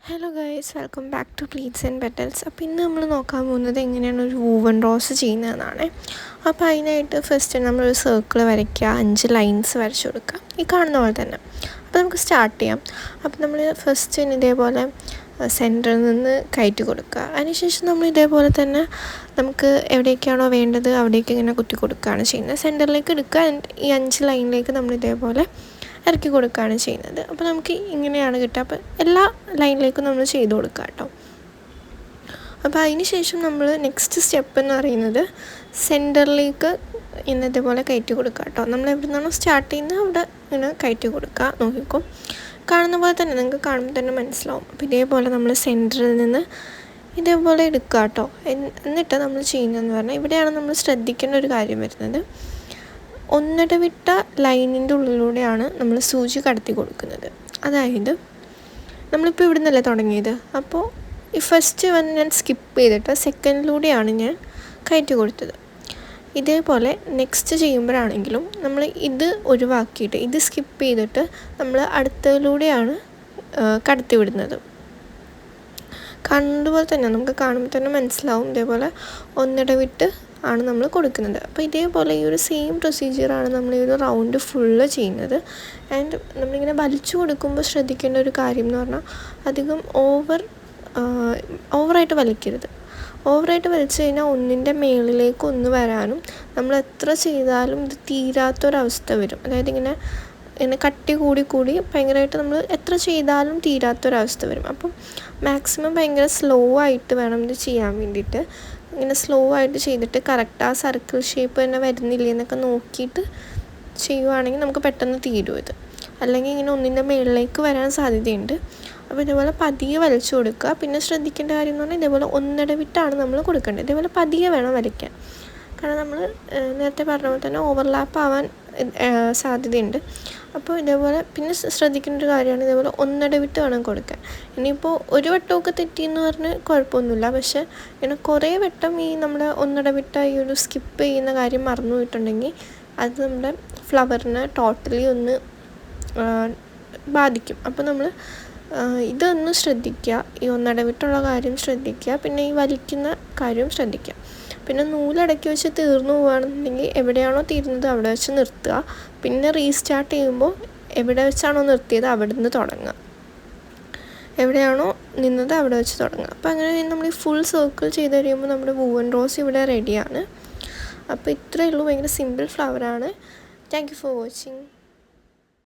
Hello guys, welcome back to pleats and petals. അപ്പോൾ ഇന്ന് നമ്മൾ നോക്കാൻ പോകുന്നത് എങ്ങനെയാണ് ഒരു വൂവൻ റോസ് ചെയ്യുന്നതെന്നാണ്. അപ്പോൾ അതിനായിട്ട് ഫസ്റ്റ് നമ്മളൊരു സർക്കിൾ വരയ്ക്കുക, 5 ലൈൻസ് വരച്ച് കൊടുക്കുക, ഈ കാണുന്ന പോലെ തന്നെ. അപ്പോൾ നമുക്ക് സ്റ്റാർട്ട് ചെയ്യാം. അപ്പോൾ നമ്മൾ ഫസ്റ്റ് ഇതേപോലെ സെൻറ്ററിൽ നിന്ന് കയറ്റി കൊടുക്കുക. അതിനുശേഷം നമ്മൾ ഇതേപോലെ തന്നെ നമുക്ക് എവിടേക്കാണോ വേണ്ടത് അവിടേക്ക് ഇങ്ങനെ കുത്തി കൊടുക്കുകയാണ് ചെയ്യുന്നത്. സെൻറ്ററിലേക്ക് എടുക്കുക, ഈ 5 ലൈനിലേക്ക് നമ്മൾ ഇതേപോലെ ഇറക്കി കൊടുക്കുകയാണ് ചെയ്യുന്നത്. അപ്പോൾ നമുക്ക് ഇങ്ങനെയാണ് കിട്ടുക. അപ്പോൾ എല്ലാ ലൈനിലേക്കും നമ്മൾ ചെയ്ത് കൊടുക്കുക കേട്ടോ. അപ്പോൾ അതിന് ശേഷം നമ്മൾ നെക്സ്റ്റ് സ്റ്റെപ്പ് എന്ന് പറയുന്നത് സെൻറ്ററിലേക്ക് ഇതേപോലെ കയറ്റി കൊടുക്കുക കേട്ടോ. നമ്മൾ എവിടെ നിന്നാണോ സ്റ്റാർട്ട് ചെയ്യുന്നത് അവിടെ ഇങ്ങനെ കയറ്റി കൊടുക്കുക. നോക്കിക്കോ, കാണുന്ന പോലെ തന്നെ നിങ്ങൾക്ക് കാണുമ്പോൾ തന്നെ മനസ്സിലാവും. അപ്പോൾ ഇതേപോലെ നമ്മൾ സെൻറ്ററിൽ നിന്ന് ഇതേപോലെ എടുക്കുക കേട്ടോ. എന്നിട്ട് നമ്മൾ ചെയ്യുന്നതെന്ന് പറഞ്ഞാൽ ഇവിടെയാണ് നമ്മൾ ശ്രദ്ധിക്കേണ്ട ഒരു കാര്യം വരുന്നത്. ഒന്നിടവിട്ട ലൈനിൻ്റെ ഉള്ളിലൂടെയാണ് നമ്മൾ സൂചി കടത്തി കൊടുക്കുന്നത്. അതായത് നമ്മളിപ്പോൾ ഇവിടെ നിന്നല്ലേ തുടങ്ങിയത്, അപ്പോൾ ഈ ഫസ്റ്റ് വന്ന് ഞാൻ സ്കിപ്പ് ചെയ്തിട്ട് സെക്കൻഡിലൂടെയാണ് ഞാൻ കയറ്റി കൊടുത്തത്. ഇതേപോലെ നെക്സ്റ്റ് ചെയ്യുമ്പോഴാണെങ്കിലും നമ്മൾ ഇത് ഒഴിവാക്കിയിട്ട് ഇത് സ്കിപ്പ് ചെയ്തിട്ട് നമ്മൾ അടുത്തതിലൂടെയാണ് കടത്തി വിടുന്നത്. കണ്ടുപോലെ തന്നെ നമുക്ക് കാണുമ്പോൾ തന്നെ മനസ്സിലാവും. ഇതേപോലെ ഒന്നിടവിട്ട് ആണ് നമ്മൾ കൊടുക്കുന്നത്. അപ്പോൾ ഇതേപോലെ ഈ ഒരു സെയിം പ്രൊസീജിയറാണ് നമ്മൾ ഈ ഒരു റൗണ്ട് ഫുള്ള് ചെയ്യുന്നത്. ആൻഡ് നമ്മളിങ്ങനെ വലിച്ചു കൊടുക്കുമ്പോൾ ശ്രദ്ധിക്കേണ്ട ഒരു കാര്യം എന്ന് പറഞ്ഞാൽ അധികം ഓവറായിട്ട് വലിക്കരുത്. ഓവറായിട്ട് വലിച്ചു കഴിഞ്ഞാൽ ഒന്നിൻ്റെ മേളിലേക്ക് ഒന്ന് വരാനും നമ്മൾ എത്ര ചെയ്താലും ഇത് തീരാത്തൊരവസ്ഥ വരും. അതായത് ഇങ്ങനെ കട്ടി കൂടി ഭയങ്കരമായിട്ട് നമ്മൾ എത്ര ചെയ്താലും തീരാത്തൊരവസ്ഥ വരും. അപ്പം മാക്സിമം ഭയങ്കര സ്ലോ ആയിട്ട് വേണം ഇത് ചെയ്യാൻ വേണ്ടിയിട്ട്. ഇങ്ങനെ സ്ലോ ആയിട്ട് ചെയ്തിട്ട് കറക്റ്റ് ആ സർക്കിൾ ഷേപ്പ് തന്നെ വരുന്നില്ലേ എന്നൊക്കെ നോക്കിയിട്ട് ചെയ്യുവാണെങ്കിൽ നമുക്ക് പെട്ടെന്ന് തീരും ഇത്. അല്ലെങ്കിൽ ഇങ്ങനെ ഒന്നിൻ്റെ മുകളിലേക്ക് വരാൻ സാധ്യതയുണ്ട്. അപ്പോൾ ഇതേപോലെ പതിയെ വലിച്ചു കൊടുക്കുക. പിന്നെ ശ്രദ്ധിക്കേണ്ട കാര്യം എന്ന് പറഞ്ഞാൽ ഇതേപോലെ ഒന്നിടവിട്ടാണ് നമ്മൾ കൊടുക്കേണ്ടത്. ഇതേപോലെ പതിയെ വേണം വലിക്കാൻ. കാരണം നമ്മൾ നേരത്തെ പറഞ്ഞ പോലെ തന്നെ ഓവർലാപ്പ് ആവാൻ സാധ്യതയുണ്ട്. അപ്പോൾ ഇതേപോലെ പിന്നെ ശ്രദ്ധിക്കേണ്ട ഒരു കാര്യമാണ് ഇതേപോലെ ഒന്നിടവിട്ട് വേണം കൊടുക്കാൻ. ഇനിയിപ്പോൾ ഒരു വട്ടമൊക്കെ തെറ്റിയെന്ന് പറഞ്ഞ് കുഴപ്പമൊന്നുമില്ല. പക്ഷേ ഇങ്ങനെ കുറേ വട്ടം ഈ നമ്മുടെ ഒന്നിടവിട്ട ഈ ഒരു സ്കിപ്പ് ചെയ്യുന്ന കാര്യം മറന്നു പോയിട്ടുണ്ടെങ്കിൽ അത് നമ്മുടെ ഫ്ലവറിനെ ടോട്ടലി ഒന്ന് ബാധിക്കും. അപ്പോൾ നമ്മൾ ഇതൊന്ന് ശ്രദ്ധിക്കുക, ഈ ഒന്നിടവിട്ടുള്ള കാര്യം ശ്രദ്ധിക്കുക, പിന്നെ ഈ വലിക്കുന്ന കാര്യവും ശ്രദ്ധിക്കുക. പിന്നെ നൂലിടയ്ക്ക് വെച്ച് തീർന്നു പോവുകയാണെന്നുണ്ടെങ്കിൽ എവിടെയാണോ തീരുന്നത് അവിടെ വെച്ച് നിർത്തുക. പിന്നെ റീസ്റ്റാർട്ട് ചെയ്യുമ്പോൾ എവിടെ വെച്ചാണോ നിർത്തിയത് അവിടെ നിന്ന് തുടങ്ങുക. എവിടെയാണോ നിന്നത് അവിടെ വെച്ച് തുടങ്ങുക. അപ്പോൾ അങ്ങനെ നമ്മൾ ഈ ഫുൾ സർക്കിൾ ചെയ്ത് കഴിയുമ്പോൾ നമ്മുടെ വൂവൻ റോസ് ഇവിടെ റെഡിയാണ്. അപ്പോൾ ഇത്രയേ ഉള്ളൂ. ഭയങ്കര സിമ്പിൾ ഫ്ലവറാണ്. Thank you for watching.